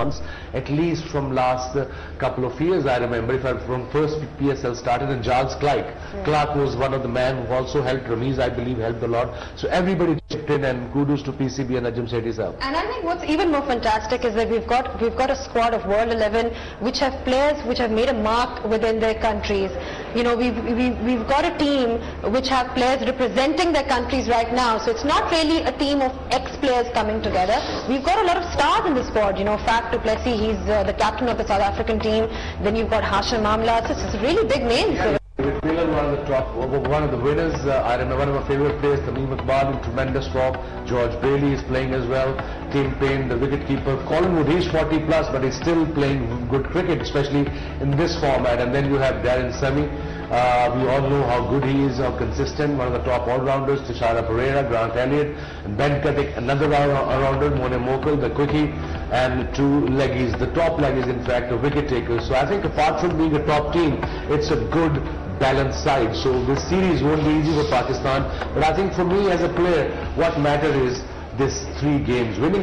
months, at least from last couple of years. I remember, if I from first PSL started, and Charles Clark was one of the men who also helped. Ramiz, I believe, helped a lot. So everybody chipped in, and kudos to PCB and Najam Sethi sir. And I think what's even more fantastic is that we've got a squad of World 11 which have players which have made a mark within their countries. You know, we've got a team which have players representing their countries right now. So it's not really a team of ex-players coming together. We've got a lot of stars in the squad. You know, Faf du Plessis, he's the captain of the South African team. Then you've got Hashim Amla. So it's really big names. David Taylor, one of the top, one of the winners. I remember one of my favorite players, Tamim Iqbal, in tremendous form. George Bailey is playing as well. Tim Payne, the wicket-keeper. Colin would reach 40 plus, but he's still playing good cricket, especially in this format. And then you have Darren Semi. We all know how good he is, how consistent. One of the top all-rounders, Tishara Pereira, Grant Elliott, and Ben Katik, another all-rounder, Mone Mokal, the quickie, and two leggies, the top leggies, in fact, the wicket takers. So I think apart from being a top team, it's a good balanced side. So this series won't be easy for Pakistan, but I think for me as a player, what matters is this 3 games. Winning